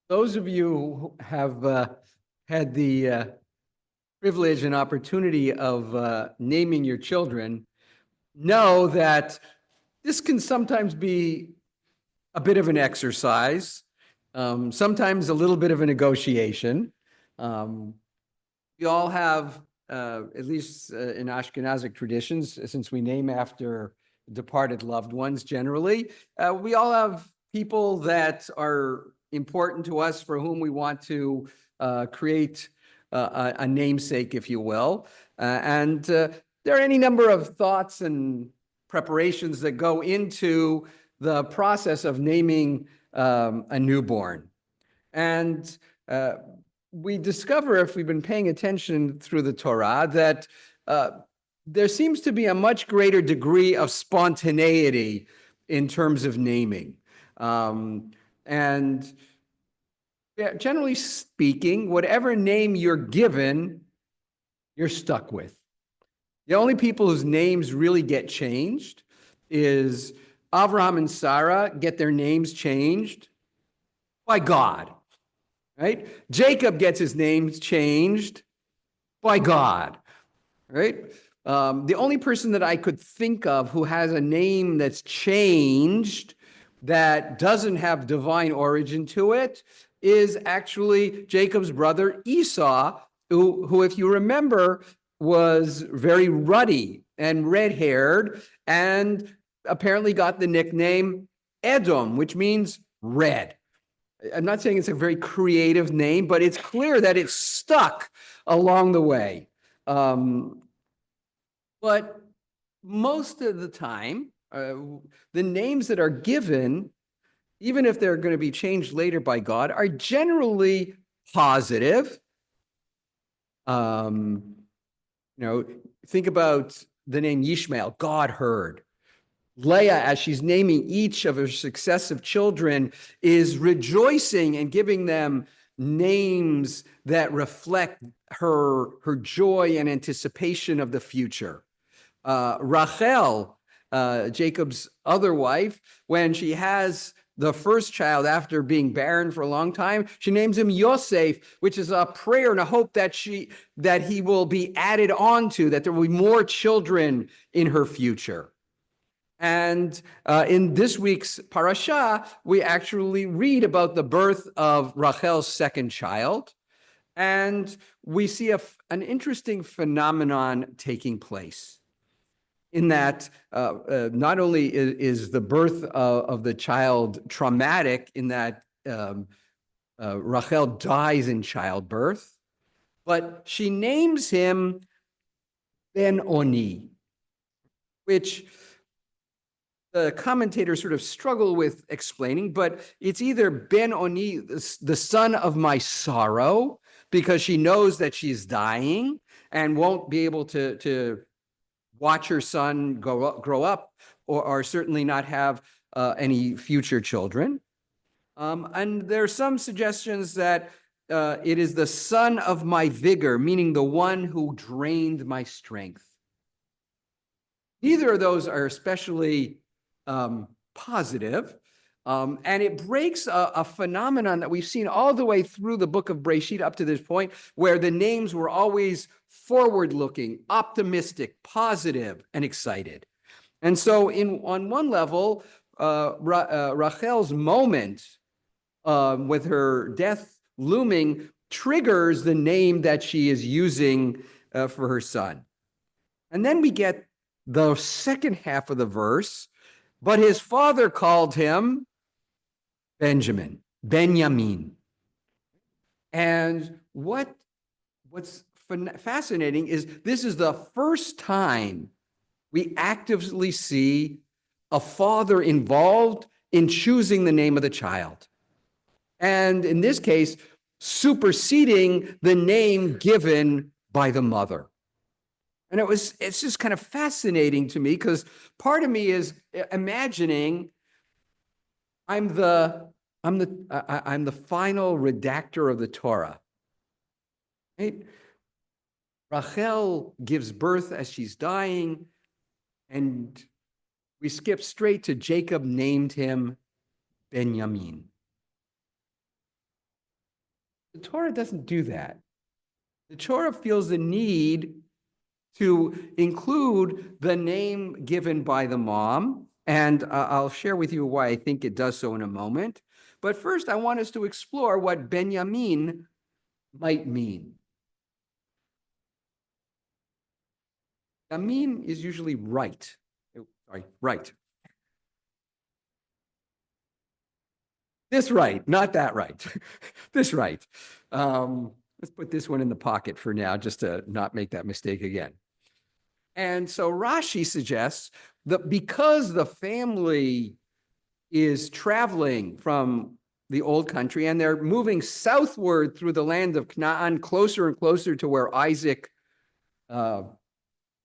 Those of you who have had the privilege and opportunity of naming your children know that this can sometimes be a bit of an exercise, sometimes a little bit of a negotiation. We all have, at least in Ashkenazic traditions, since we name after departed loved ones generally, we all have people that are important to us for whom we want to create a namesake, if you will. And there are any number of thoughts and preparations that go into the process of naming a newborn. And we discover, if we've been paying attention through the Torah, that there seems to be a much greater degree of spontaneity in terms of naming. And generally speaking, whatever name you're given, you're stuck with. The only people whose names really get changed is Avraham and Sarah get their names changed by God, right? Jacob gets his name changed by God, right? The only person that I could think of who has a name that's changed that doesn't have divine origin to it is actually Jacob's brother Esau, who, if you remember, was very ruddy and red-haired and apparently got the nickname Edom, which means red. I'm not saying it's a very creative name, but it's clear that it's stuck along the way. But most of the time, the names that are given, even if they're going to be changed later by God, are generally positive. Think about the name Yishmael, God heard. Leah, as she's naming each of her successive children, is rejoicing and giving them names that reflect her joy and anticipation of the future. Rachel, Jacob's other wife, when she has the first child after being barren for a long time, she names him Yosef, which is a prayer and a hope that he will be added on to, that there will be more children in her future. And in this week's Parashat, we actually read about the birth of Rachel's second child. And we see an interesting phenomenon taking place in that not only is the birth of the child traumatic in that Rachel dies in childbirth, but she names him Ben-Oni, which the commentators sort of struggle with explaining, but it's either Ben-Oni, the son of my sorrow, because she knows that she's dying and won't be able to watch her son grow up or certainly not have any future children. And there are some suggestions that it is the son of my vigor, meaning the one who drained my strength. Neither of those are especially positive. And it breaks a phenomenon that we've seen all the way through the book of Breshit up to this point, where the names were always forward-looking, optimistic, positive, and excited. And so on one level, Rachel's moment with her death looming triggers the name that she is using for her son. And then we get the second half of the verse, but his father called him Benjamin. And what's fascinating is this is the first time we actively see a father involved in choosing the name of the child. And in this case, superseding the name given by the mother. And it's just kind of fascinating to me because part of me is imagining I'm the final redactor of the Torah. Right? Rachel gives birth as she's dying, and we skip straight to Jacob named him Benjamin. The Torah doesn't do that. The Torah feels the need to include the name given by the mom, and I'll share with you why I think it does so in a moment. But first, I want us to explore what Benjamin might mean. Yamin is usually right. Sorry, right. This right, not that right. This right. Let's put this one in the pocket for now, just to not make that mistake again. And so Rashi suggests that because the family is traveling from the old country and they're moving southward through the land of Canaan, closer and closer to where Isaac,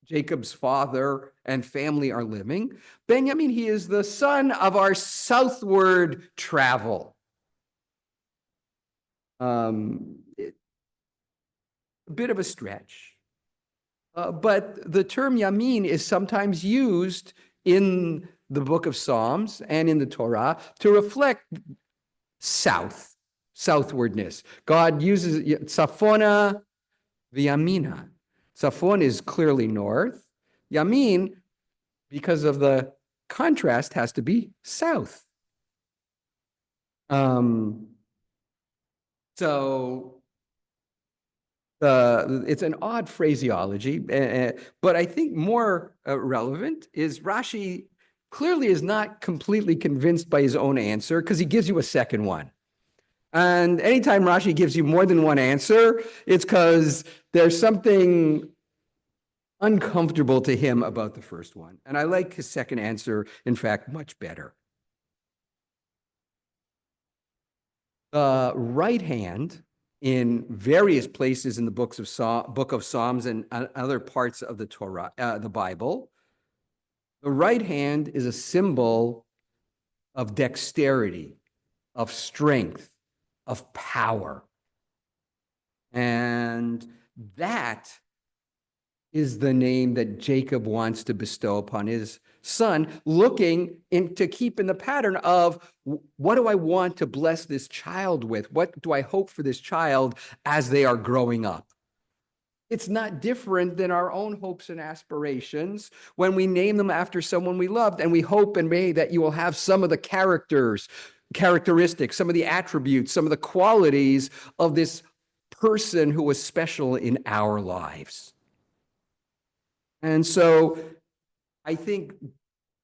Jacob's father, and family are living, Benjamin, he is the son of our southward travel. A bit of a stretch. But the term Yamin is sometimes used in the book of Psalms and in the Torah to reflect southwardness. God uses Tzafona v'Yamina. Tzafon is clearly north. Yamin, because of the contrast, has to be south. So it's an odd phraseology, but I think more relevant is Rashi clearly is not completely convinced by his own answer because he gives you a second one. And anytime Rashi gives you more than one answer, it's because there's something uncomfortable to him about the first one. And I like his second answer, in fact, much better. The right hand in various places in the book of Psalms and other parts of the Torah, the Bible, the right hand is a symbol of dexterity, of strength, of power. And that is the name that Jacob wants to bestow upon his son, looking to keep in the pattern of what do I want to bless this child with? What do I hope for this child as they are growing up? It's not different than our own hopes and aspirations when we name them after someone we loved, and we hope and pray that you will have some of the characteristics, some of the attributes, some of the qualities of this person who was special in our lives. And so I think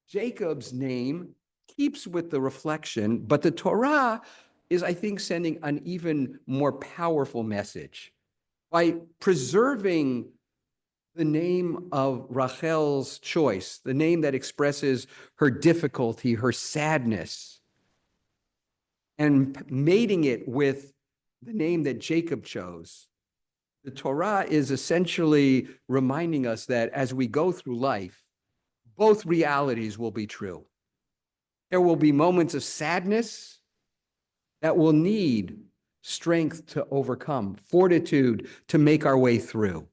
Jacob's name keeps with the reflection, but the Torah is, I think, sending an even more powerful message by preserving the name of Rachel's choice, the name that expresses her difficulty, her sadness, and mating it with the name that Jacob chose. The Torah is essentially reminding us that as we go through life, both realities will be true. There will be moments of sadness that will need strength to overcome, fortitude to make our way through.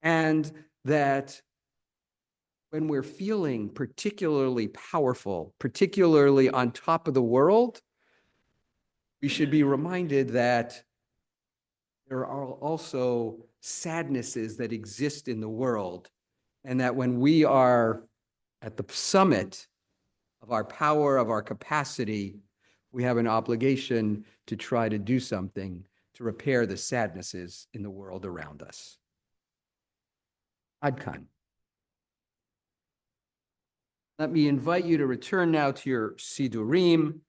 And that when we're feeling particularly powerful, particularly on top of the world, we should be reminded that there are also sadnesses that exist in the world, and that when we are at the summit of our power, of our capacity, we have an obligation to try to do something to repair the sadnesses in the world around us. Ad kan. Let me invite you to return now to your Sidurim.